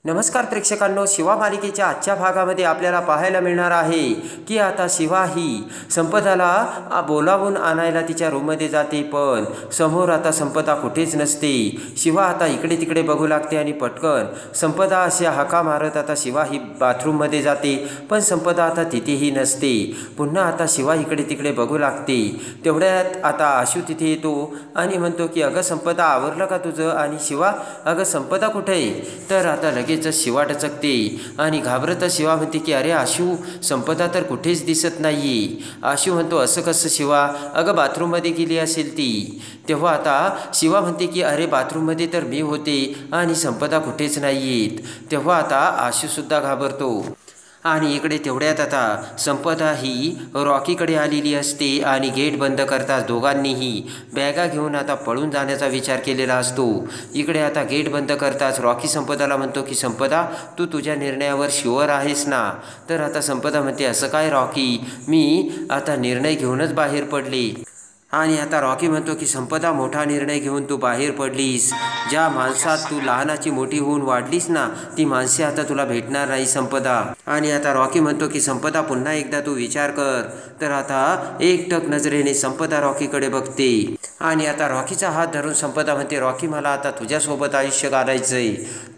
नमस्कार प्रेक्षकांनो, शिवा मालिकेच्या आजच्या भागामध्ये आपल्याला पाहायला मिळणार आहे की आता शिवा ही संपदाला बोलावून आणायला तिच्या रूममध्ये जाते, पण समोर आता संपदा कुठेच नसते। शिवा आता इकडे तिकडे बघू लागते आणि पटकन संपदा अशा हाका मारत आता शिवा ही बाथरूममध्ये जाते, पण संपदा आता तिथेही नसते। पुन्हा आता शिवा इकडे तिकडे बघू लागते। तेवढ्यात आता आशू तिथे येतो आणि म्हणतो की अगं संपदा, आवरलं का तुझं? आणि शिवा, अगं संपदा कुठे आहे? तर आता लगेच शिवा टचकते आणि घाबरत शिवा म्हणते की अरे आशू, संपदा तर कुठेच दिसत नाही। आशू म्हणतो असं कसं शिवा? अगं बाथरूममध्ये गेली असेल ती। तेव्हा आता शिवा म्हणते की अरे बाथरूममध्ये तर मी होते आणि संपदा कुठेच नाहीत। तेव्हा आता आशूसुद्धा घाबरतो आणि इकडे तेवढ्यात आता संपदा ही रॉकीकडे आलेली असते आणि गेट बंद करताच दोघांनीही बॅगा घेऊन आता पळून जाण्याचा विचार केलेला असतो। इकडे आता गेट बंद करताच रॉकी संपदाला म्हणतो की संपदा, तू तुझ्या निर्णयावर शुअर आहेस ना? तर आता संपदा म्हणते असं काय रॉकी, मी आता निर्णय घेऊनच बाहेर पडले। आणि आता रॉकी म्हणतो की संपदा, मोठा निर्णय घेऊन तू बाहेर पडलीस। ज्या माणसात तू लहानाची मोठी होऊन वाढलीस ना, ती माणसे आता तुला भेटणार नाही संपदा। आणि आता रॉकी म्हणतो की संपदा, पुन्हा एकदा तू विचार कर। तर आता एकटक नजरेने संपदा रॉकीकडे बघते आणि आता रॉकीचा हात धरून संपदा म्हणते, रॉकी, मला आता तुझ्यासोबत आयुष्य घालायचंय,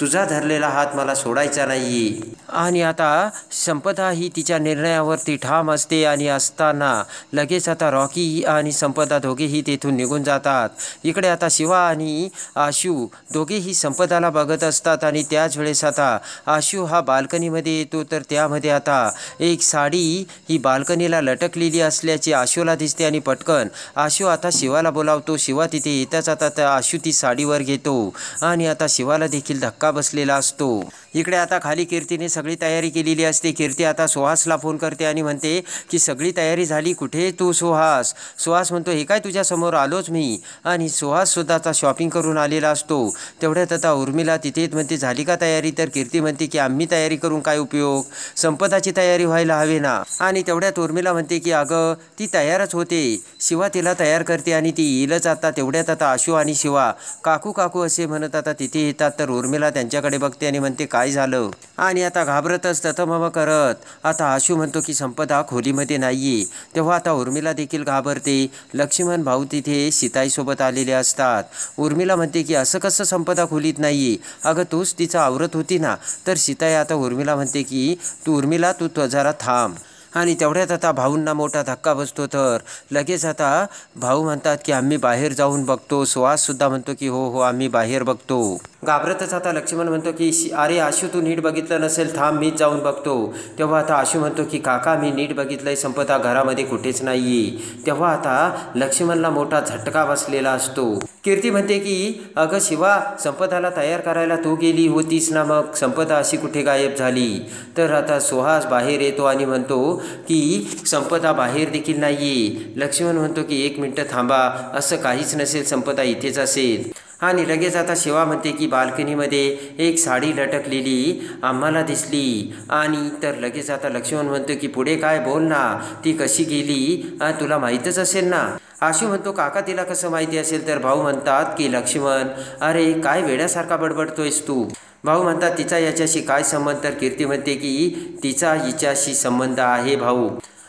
तुझा धरलेला हात मला सोडायचा नाहीये। आणि आता संपदा ही तिच्या निर्णयावरती ठाम असते आणि असताना लगेच आता रॉकी आणि संपदा दोघेही तेथून निघून जातात। इकडे आता शिवा आणि आशू दोघेही संपदाला बघत असतात आणि त्याच वेळेस आता आशू हा बाल्कनीमध्ये येतो, तर त्यामध्ये आता एक साडी ही बाल्कनीला लटकलेली असल्याची आशूला दिसते आणि पटकन आशू आता शिवाला बोलावतो। शिवा तिथे येताच आता आशू ती साडीवर घेतो आणि आता शिवाला देखील धक्का बसलेला असतो। इकडे आता खाली कीर्तीने सगळी तयारी केलेली असते। कीर्ती आता सुहासला फोन करते आणि म्हणते की सगळी तयारी झाली, कुठे तू सुहास? सुहास म्हणतो हे काय, तुझ्यासमोर आलोच मी। आणि सुहाससुद्धा आता शॉपिंग करून आलेला असतो। तेवढ्यात आता उर्मिला तिथे म्हणते झाली का तयारी? तर कीर्ती म्हणते की आम्ही तयारी करून काय उपयोग, संपदाची तयारी व्हायला हवी ना। आणि तेवढ्यात उर्मिला म्हणते की अगं ती तयारच होते, शिवा तिला तयार करते आणि ती येईलच आता। तेवढ्यात आता आशू आणि शिवा काकू काकू असे म्हणत आता तिथे येतात, तर उर्मिला त्यांच्याकडे बघते आणि म्हणते काय झालं? आणि आता घाबरतच ततमम करत आता आशू म्हणतो की संपदा खोलीमध्ये नाहीये। तेव्हा आता उर्मिला देखील घाबरते। लक्ष्मण भाऊ तिथे सीताईसोबत आलेले असतात। उर्मिला म्हणते की असं कसं संपदा खोलीत नाहीये? अगं तूच तिचा आवरत होती ना। तर सीताई आता उर्मिला म्हणते की उर्मिला तू जरा थांब। आणि तेवढ्यात आता भाऊंना मोठा धक्का बसतो, तर लगेच आता भाऊ म्हणतात की आम्ही बाहेर जाऊन बघतो। सुहाससुद्धा म्हणतो की हो हो आम्ही बाहेर बघतो। घाबरतच आता लक्ष्मण म्हणतो की अरे आशू, तू नीट बघितलं नसेल, थांब मीच जाऊन बघतो। तेव्हा आता आशू म्हणतो की काका, मी नीट बघितलंय, संपदा घरामध्ये कुठेच नाहीये। तेव्हा आता लक्ष्मणला मोठा झटका बसलेला असतो। कीर्ती म्हणते की अगं शिवा, संपदाला तयार करायला तू गेली होतीस ना, मग संपदा अशी कुठे गायब झाली? तर आता सुहास बाहेर येतो आणि म्हणतो की संपदा बाहेर देखील नाहीये। लक्ष्मण म्हणतो की एक मिनिट थांबा, असं काहीच नसेल, संपदा इथेच असेल। आणि लगेच आता शिवा म्हणते की बाल्कनीमध्ये एक साडी लटकलेली आम्हाला दिसली। आणि तर लगेच आता लक्ष्मण म्हणतो की पुढे काय, बोल ना, ती कशी गेली तुला माहीतच असेल ना। आशू म्हणतो काका, तिला कसं माहिती असेल? तर भाऊ म्हणतात की लक्ष्मण, अरे काय वेड्यासारखा बडबडतोयस तू? भाऊ म्हणतात तिचा याच्याशी काय संबंध? तर कीर्ती म्हणते की तिचा हिच्याशी संबंध आहे भाऊ।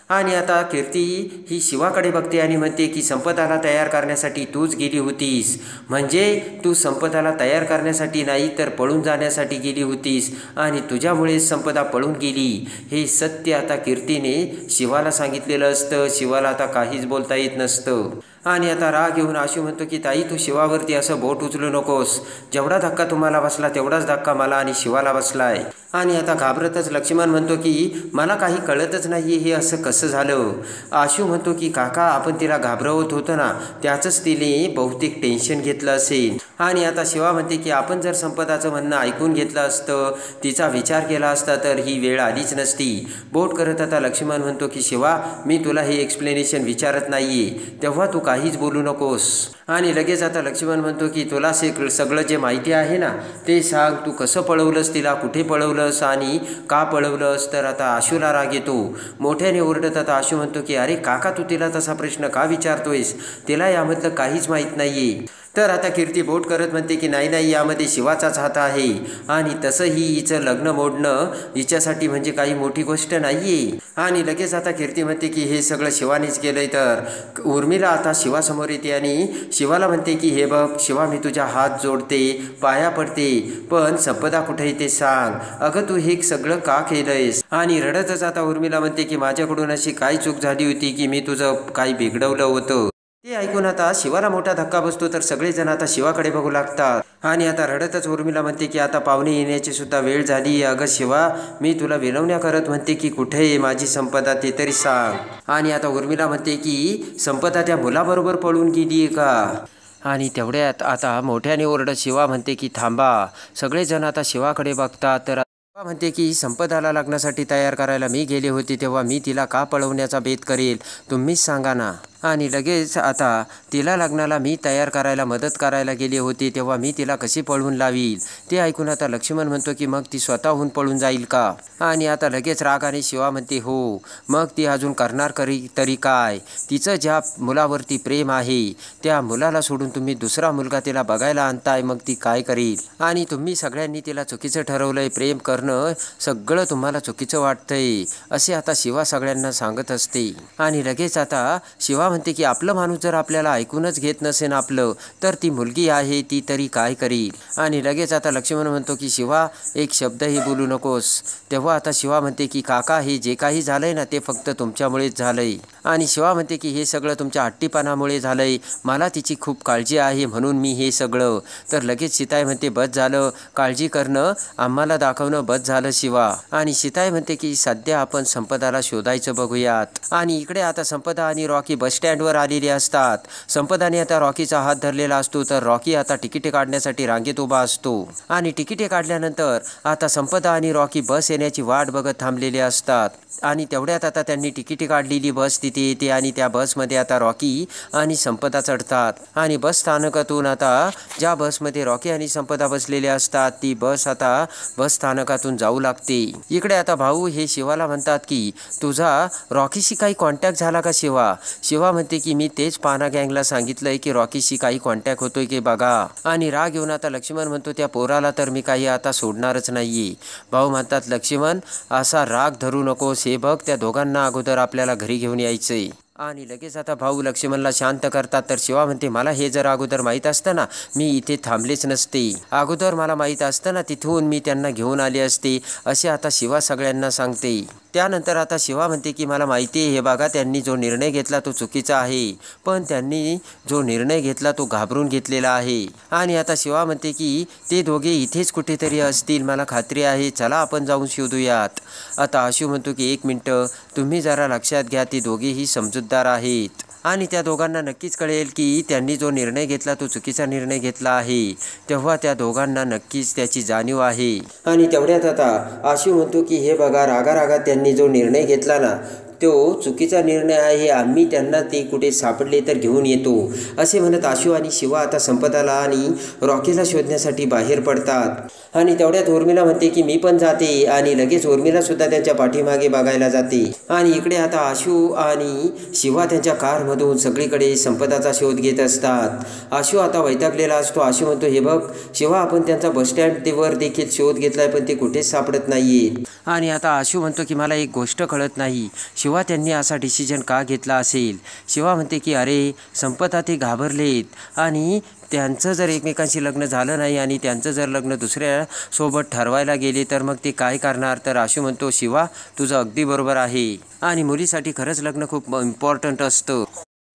आणि आता कीर्ती ही शिवाकडे बघते आणि म्हणते की संपदाला तयार करण्यासाठी तूच गेली होतीस, म्हणजे तू संपदाला तयार करण्यासाठी नाही तर पळून जाण्यासाठी गेली होतीस आणि तुझ्यामुळेच संपदा पळून गेली। हे सत्य आता कीर्तीने शिवाला सांगितलेलं असतं। शिवाला आता काहीच बोलता येत नसतं। आणि आता राग येऊन आशू म्हणतो की ताई, तू शिवावरती असं बोट उचलू नकोस, जेवढा धक्का तुम्हाला बसला तेवढाच धक्का मला आणि शिवाला बसलाय। आणि आता घाबरतच लक्ष्मण म्हणतो की मला काही कळतच नाही, हे असं कसं झालं? आशू म्हणतो की काका, आपण तिला घाबरवत होतो ना, त्याचंच तिने बहुतेक टेन्शन घेतलं असेल। आणि आता शिवा म्हणते की आपण जर संपदाचं म्हणणं ऐकून घेतलं असतं, तिचा विचार केला असता, तर ही वेळ आलीच नसती। बोट करत आता लक्ष्मण म्हणतो की शिवा, मी तुला हे एक्सप्लेनेशन विचारत नाहीये, तेव्हा तू काहीच बोलू नकोस। आणि लगेच आता लक्ष्मण म्हणतो की तुला सगळं जे माहिती आहे ना ते सांग, तू कसं पळवलंस तिला, कुठे पळवलंस आणि का पळवलंस? तर आता आशूला राग येतो। मोठ्याने ओरडत आता आशू म्हणतो की अरे काका, तू तिला तसा प्रश्न का विचारतोयस? तिला यामधलं काहीच माहीत नाहीये। तर आता कीर्ती बोट करत म्हणते की नाही नाही, यामध्ये शिवाचाच हात आहे आणि तसंही हिचं लग्न मोडणं हिच्यासाठी म्हणजे काही मोठी गोष्ट नाही आहे. आणि लगेच आता कीर्ती म्हणते की हे सगळं शिवानीच केलंय. तर उर्मिला आता शिवासमोर येते आणि शिवाला म्हणते की हे बघ शिवा, मी तुझ्या हात जोडते, पाया पडते, पण संपदा कुठे ते सांग. अगं तू हे सगळं का केलंयस? आणि रडतच आता उर्मिला म्हणते की माझ्याकडून अशी काय चूक झाली होती की मी तुझं काही बिघडवलं होतं. ते ऐकून आता शिवाला मोठा धक्का बसतो. तर सगळेजण आता शिवाकडे बघू लागतात आणि आता रडतच उर्मिला म्हणते की आता पाहुणे येण्याची सुद्धा वेळ झाली. अगं शिवा, मी तुला विनवण्या करत म्हणते की कुठे आहे माझी संपदा ते तरी सांग. आणि आता उर्मिला म्हणते की संपदा त्या मुलाबरोबर पळून गेली आहे का? आणि तेवढ्यात आता मोठ्याने ओरडत शिवा म्हणते की थांबा. सगळेजण आता शिवाकडे बघतात. तर शिवा म्हणते की संपदाला लग्नासाठी तयार करायला मी गेले होते, तेव्हा मी तिला का पळवण्याचा बेत करेल तुम्हीच सांगा ना. आणि लगेच आता तिला लग्नाला मी तयार करायला मदत करायला गेली होती, तेव्हा मी तिला कशी पळवून लावील. ते ऐकून आता लक्ष्मण म्हणतो की मग ती स्वतःहून पळून जाईल का? आणि आता लगेच रागाने शिवा म्हणते हो, मग ती अजून करणार तरी काय? तिचं ज्या मुलावरती प्रेम आहे त्या मुलाला सोडून तुम्ही दुसरा मुलगा तिला बघायला आणताय, मग ती काय करील? आणि तुम्ही सगळ्यांनी तिला चुकीचं ठरवलंय. प्रेम करणं सगळं तुम्हाला चुकीचं वाटतंय, असे आता शिवा सगळ्यांना सांगत असते. आणि लगेच आता शिवा म्हणते की आपलं माणूस जर आपल्याला ऐकूनच घेत नसेन आपलं, तर ती मुलगी आहे ती तरी काय करील. आणि लगेच आता लक्ष्मण म्हणतो की शिवा, एक शब्दही बोलू नकोस. तेव्हा आता शिवा म्हणते की काका, हे जे काही झालंय ना ते फक्त तुमच्यामुळेच झालंय. आणि शिवा म्हणते की हे सगळं तुमच्या हट्टीपणामुळे झालंय, मला तिची खूप काळजी आहे म्हणून मी हे सगळं. तर लगेच सीताई म्हणते बस झालं, काळजी करणं आम्हाला दाखवणं बस झालं शिवा. आणि सीताई म्हणते की सध्या आपण संपदाला शोधायचं बघूयात. आणि इकडे आता संपदा आणि रॉकी बस स्टँडवर आलेले असतात. संपदाने आता रॉकीचा हात धरलेला असतो. तर रॉकी आता तिकिटे काढण्यासाठी रांगेत उभा असतो. आणि तिकिटे काढल्यानंतर आता संपदा आणि रॉकी बस येण्याची वाट बघत थांबलेले असतात. आणि तेवढ्यात आता त्यांनी तिकिटे काढलेली बस तिथे येते आणि त्या बसमध्ये आता रॉकी आणि संपदा चढतात. आणि बस स्थानकातून आता ज्या बसमध्ये रॉकी आणि संपदा बसलेले असतात ती बस आता बस स्थानकातून जाऊ लागते. इकडे आता भाऊ हे शिवाला म्हणतात की तुझा रॉकीशी काही कॉन्टॅक्ट झाला का शिवा? शिवा म्हणते की मी तेच पाना गँगला सांगितलंय की रॉकीशी काही कॉन्टॅक्ट होतोय की बघा. आणि राग येऊन आता लक्ष्मण म्हणतो त्या पोराला तर मी काही आता सोडणारच नाहीये. भाऊ म्हणतात लक्ष्मण, असा राग धरू नकोस, हे बघ त्या दोघांना अगोदर आपल्याला घरी घेऊन यायचंय. आणि लगेच आता भाऊ लक्ष्मणला शांत करतात. तर शिवा म्हणते मला हे जर अगोदर माहीत असतं ना मी इथे थांबलेच नसते, अगोदर मला माहीत असतं ना तिथून मी त्यांना घेऊन आले असते, असे आता शिवा सगळ्यांना सांगते. त्यानंतर आता शिवा म्हणते की मला माहिती आहे, हे बघा त्यांनी जो निर्णय घेतला तो चुकीचा आहे, पण त्यांनी जो निर्णय घेतला तो घाबरून घेतलेला आहे. आणि आता शिवा म्हणते की ते दोघे इथेच कुठेतरी असतील, मला खात्री आहे, चला आपण जाऊन शोधूयात. आता आशू म्हणतो की एक मिनटं, तुम्ही जरा लक्षात घ्या, ते दोघेही समजूतदार आहेत आणि त्या दोघांना नक्कीच कळेल की त्यांनी जो निर्णय घेतला तो चुकीचा निर्णय घेतला आहे. तेव्हा त्या दोघांना नक्कीच त्याची जाणीव आहे. आणि तेवढ्यात आता आशू म्हणतो की हे बघा, रागारागात त्यांनी जो निर्णय घेतला ना तो चुकीचा निर्णय आहे, आम्ही त्यांना ते कुठे सापडले तर घेऊन येतो, असे म्हणत आशू आणि शिवा आता संपदाला आणि रॉकीला शोधण्यासाठी बाहेर पडतात. आणि तेवढ्यात उर्मिला म्हणते की मी पण जाते आणि लगेच उर्मिला सुद्धा त्यांच्या पाठीमागे बघायला जाते. आणि इकडे आता आशू आणि शिवा त्यांच्या कारमधून सगळीकडे संपदाचा शोध घेत असतात. आशू आता वैतागलेला असतो. आशू म्हणतो हे बघ शिवा, आपण त्यांचा बस स्टँडवर देखील शोध घेतलाय पण ते कुठेच सापडत नाहीये. आणि आता आशू म्हणतो की मला एक गोष्ट कळत नाही, शिवा त्यांनी असा डिसिजन का घेतला असेल. शिवा म्हणते की अरे संपदा ते घाबरलेत आणि त्यांचं जर एकमेकांशी लग्न झालं नाही आणि त्यांचं जर लग्न दुसऱ्यासोबत ठरवायला गेले तर मग ते काय करणार. तर आशू म्हणतो शिवा तुझं अगदी बरोबर आहे आणि मुलीसाठी खरंच लग्न खूप इम्पॉर्टंट असतं.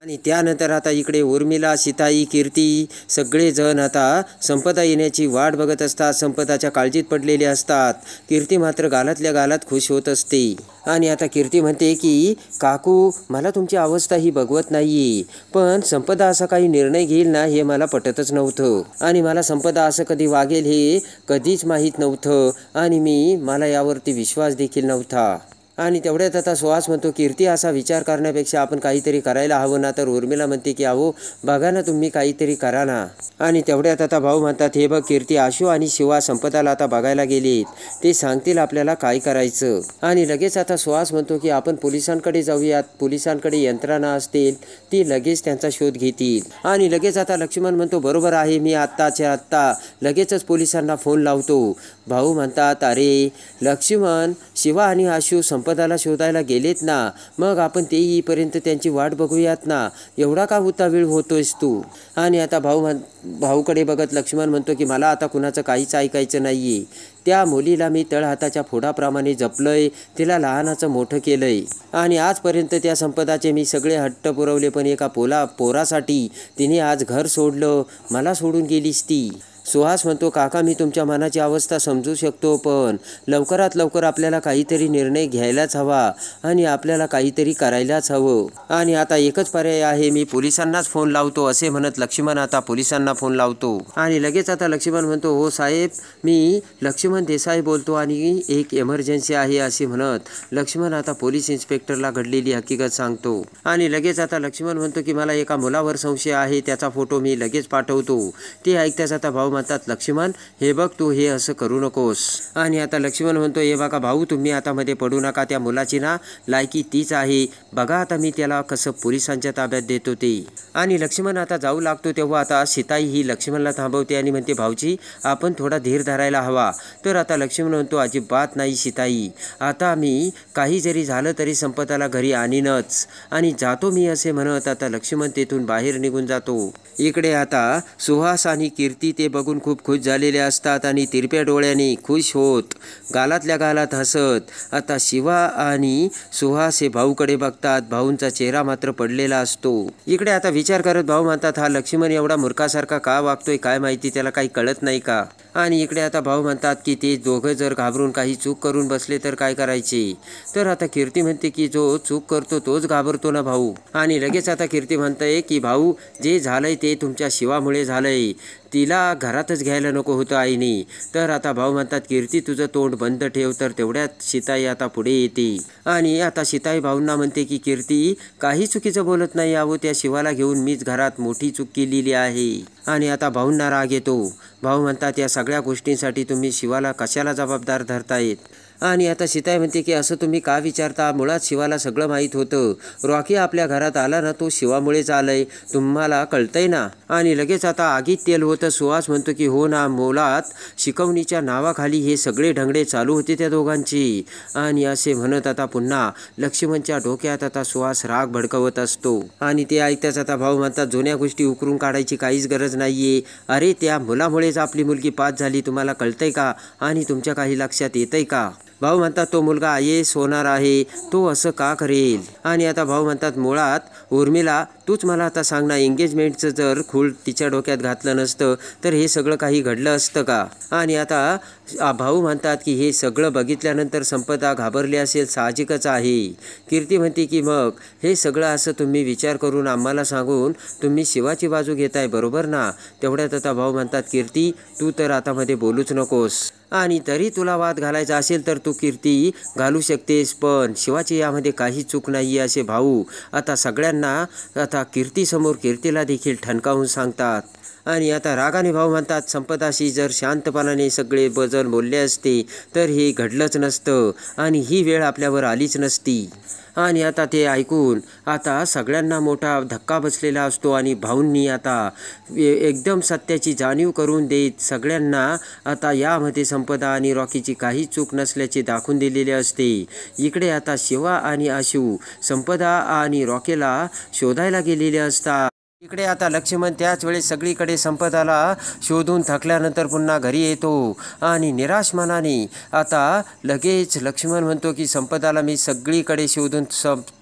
आणि त्यानंतर आता इकडे उर्मिला, सीताई, कीर्ती सगळेजण आता संपदा येण्याची वाट बघत असतात, संपदाच्या काळजीत पडलेले असतात. कीर्ती मात्र गालातल्या गालात खुश होत असते. आणि आता कीर्ती म्हणते की काकू, मला तुमची अवस्था ही बघवत नाहीये, पण संपदा असा काही निर्णय घेईल ना हे मला पटतच नव्हतं आणि मला संपदा असं कधी वागेल हे कधीच माहीत नव्हतं आणि मला यावरती विश्वास देखील नव्हता. आणि तेवढ्यात आता सुहास म्हणतो, कीर्ती असा विचार करण्यापेक्षा आपण काहीतरी करायला हवं ना. तर उर्मिला म्हणते की अहो बघा ना तुम्ही काहीतरी करा ना. आणि तेवढ्यात आता भाऊ म्हणतात, हे बघ कीर्ती, आशू आणि शिवा संपदाला आता बघायला गेलेत, ते सांगतील आपल्याला काय करायचं. आणि लगेच आता सुहास म्हणतो की आपण पोलिसांकडे जाऊयात, पोलिसांकडे यंत्रणा असतील, ती लगेच त्यांचा शोध घेतील. आणि लगेच आता लक्ष्मण म्हणतो, बरोबर आहे, मी आत्ताच्या आत्ता लगेचच पोलिसांना फोन लावतो. भाऊ म्हणतात, अरे लक्ष्मण, शिवा आणि आशू संपदाला शोधायला गेलेत ना, मग आपण ते येईपर्यंत त्यांची वाट बघूयात ना, एवढा का उतावीळ होतोयस तू. आणि आता भाऊकडे बघत लक्ष्मण म्हणतो की मला आता कुणाचं काहीच ऐकायचं नाहीये. त्या मुलीला मी तळहाताच्या फोडाप्रमाणे जपलंय, तिला लहानाचं मोठं केलंय, आणि आजपर्यंत त्या संपदाचे मी सगळे हट्ट पुरवले, पण एका पोरासाठी तिने आज घर सोडलं, मला सोडून गेलीस ती. सुहास म्हणतो, काका मी तुमच्या मनाची अवस्था समजू शकतो, पण लवकरात लवकर आपल्याला काहीतरी निर्णय घ्यायलाच हवा आणि आपल्याला काहीतरी करायलाच हवं. आणि आता एकच पर्याय आहे, मी पोलिसांनाच फोन लावतो, असे म्हणत लक्ष्मण आता पोलिसांना फोन लावतो. आणि लगेच आता लक्ष्मण म्हणतो, हो साहेब, मी लक्ष्मण देसाई बोलतो आणि एक एमर्जन्सी आहे, असे म्हणत लक्ष्मण आता पोलीस इन्स्पेक्टरला घडलेली हकीकत सांगतो. आणि लगेच आता लक्ष्मण म्हणतो की मला एका मुलावर संशय आहे, त्याचा फोटो मी लगेच पाठवतो. ते ऐकताच आता भाऊ म्हणतात, लक्ष्मण हे बघ, तू हे असं करू नकोस. आणि आता लक्ष्मण म्हणतो, हे बघा भाऊ, तुम्ही आता मध्ये पडू नका, त्या मुलाची ना लायकी तीच आहे, बघा आता मी त्याला कसं पोलिसांच्या ताब्यात देतो ते. आणि लक्ष्मण आता जाऊ लागतो तेव्हा आता सीताई ही लक्ष्मणला थांबवते आणि म्हणते, भाऊजी आपण थोडा धीर धरायला हवा. तर आता लक्ष्मण म्हणतो, अजिबात नाही सीताई, आता मी काही जरी झालं तरी संपदाला घरी आणीनच, आणि जातो मी, असे म्हणत आता लक्ष्मण तेथून बाहेर निघून जातो. इकडे आता सुहास आणि कीर्ती ते बघून खूप खुश झालेले असतात आणि तिरप्या डोळ्यांनी खुश होत गालातल्या गालात हसत आता शिवा आणि सुहास हे भाऊकडे बघतात. भाऊंचा चेहरा मात्र पडलेला असतो. इकडे आता विचार करत भाऊ म्हणतात, हा लक्ष्मण एवढा मूर्खासारखा का वागतोय काय माहिती, त्याला काही कळत नाही का. आणि इकडे आता भाऊ म्हणतात की ते दोघं जर घाबरून काही चूक करून बसले तर काय करायचे. तर आता कीर्ती म्हणते की जो चूक करतो तोच घाबरतो ना भाऊ. आणि लगेच आता कीर्ती म्हणते की भाऊ, जे झालंय ते तुमच्या शिवामुळे झालंय, तिला घरातच घ्यायला नको होतं आईने. तर आता भाऊ म्हणतात, कीर्ती तुझं तोंड बंद ठेव. तर तेवढ्यात सीताई आता पुढे येते आणि आता सीताई भाऊंना म्हणते की कीर्ती काही चुकीचं बोलत नाही, अहो त्या शिवाला घेऊन मीच घरात मोठी चूक केलेली आहे. आणि आता भाऊंना राग येतो. भाऊ म्हणतात, या सगळ्या गोष्टींसाठी तुम्ही शिवाला कशाला जबाबदार धरतायत. आणि आता सीताई म्हणते की असं तुम्ही का विचारता, मुळात शिवाला सगळं माहीत होतं, रॉकी आपल्या घरात आला ना तो शिवामुळेच आलंय, तुम्हाला कळतंय ना. आणि लगेच आता आगीत तेल होतं. सुहास म्हणतो की हो ना, मुळात शिकवणीच्या नावाखाली हे सगळे ढंगडे चालू होते त्या दोघांची. आणि असे म्हणत आता पुन्हा लक्ष्मणच्या डोक्यात आता सुहास राग भडकवत असतो. आणि ते ऐकताच आता भाऊ म्हणतात, जुन्या गोष्टी उकरून काढायची काहीच गरज नाहीये, अरे त्या मुलामुळेच आपली मुलगी पास झाली, तुम्हाला कळतंय का आणि तुमच्या काही लक्षात येतंय का. भाऊ म्हणतात, तो मुलगा IAS होणार आहे, तो असं का करेल. आणि आता भाऊ म्हणतात, मुळात उर्मिला तूच मला आता सांग ना, एंगेजमेंटचं जर खूळ तिच्या डोक्यात घातलं नसतं तर हे सगळं काही घडलं असतं का. आणि आता भाऊ म्हणतात की हे सगळं बघितल्यानंतर संपदा घाबरली असेल, साहजिकच आहे. कीर्ती म्हणते की मग हे सगळं असं तुम्ही विचार करून आम्हाला सांगून तुम्ही शिवाची बाजू घेताय, बरोबर ना. तेवढ्यात आता भाऊ म्हणतात, कीर्ती तू तर आता मध्ये बोलूच नकोस, आणि तरी तुला वाद घालायचा असेल तर तू कीर्ती घालू शकतेस, पण शिवाची यामध्ये काही चूक नाही, असे भाऊ आता सगळ्यांना आता कीर्तीसमोर कीर्तीला देखील ठणकावून सांगतात. आणि आता रागाने भाऊ म्हणतात, संपदाशी जर शांतपणाने सगळे बदल बोलले असते तर हे घडलंच नसतं आणि ही वेळ आपल्यावर आलीच नसती. आणि आता ते ऐकून आता सगळ्यांना मोठा धक्का बसलेला असतो आणि भाऊंनी आता एकदम सत्याची जाणीव करून देत सगळ्यांना आता यामध्ये संपदा आणि रॉकीची काही चूक नसल्याचे दाखवून दिलेले असते. इकडे आता शिवा आणि आशू संपदा आणि रॉकीला शोधायला गेलेले असतात. इकडे आता लक्ष्मण त्याच वेळेस सगळीकडे संपदाला शोधून थकल्यानंतर पुन्हा घरी येतो आणि निराश मनाने आता लगेच लक्ष्मण म्हणतो की संपदाला मी सगळीकडे शोधून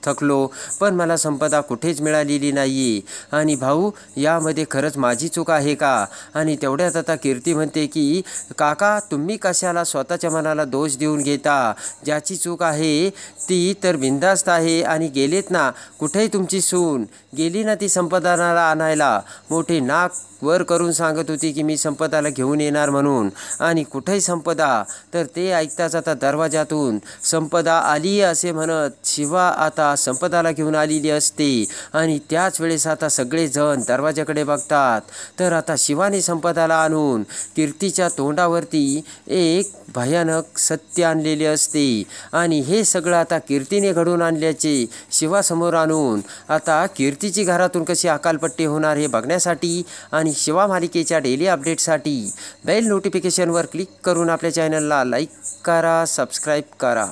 थकलो, पण मला संपदा कुठेच मिळालेली नाही. आणि भाऊ यामध्ये खरंच माझी चूक आहे का. आणि तेवढ्यात आता कीर्ती म्हणते की काका तुम्ही कशाला स्वतःच्या मनाला दोष देऊन घेता, ज्याची चूक आहे ती तर बिनधास्त आहे. आणि गेलेत ना, कुठेही तुमची सून गेली ना ती संपदाला संपदाला आणायला मोठे नाक वर करून सांगत होती की मी संपदाला घेऊन येणार म्हणून. आणि कुठेही संपदा, तर ते ऐकताच आता दरवाजातून संपदा आली असे म्हणत शिवा आता संपदाला घेऊन आलेली असते. आणि त्याच वेळेस आता सगळेजण दरवाजाकडे बघतात, तर आता शिवाने संपदाला आणून कीर्तीच्या तोंडावरती एक भयानक सत्य आणलेले असते. आणि हे सगळं आता कीर्तीने घडवून आणल्याचे शिवासमोर आणून आता कीर्तीची घरातून कशी अकालपट्टी होणार हे बघण्यासाठी आणि शिवा मालिकेच्या डेली अपडेटसाठी बेल नोटिफिकेशनवर क्लिक करून आपल्या चॅनलला लाईक करा, सबस्क्राईब करा.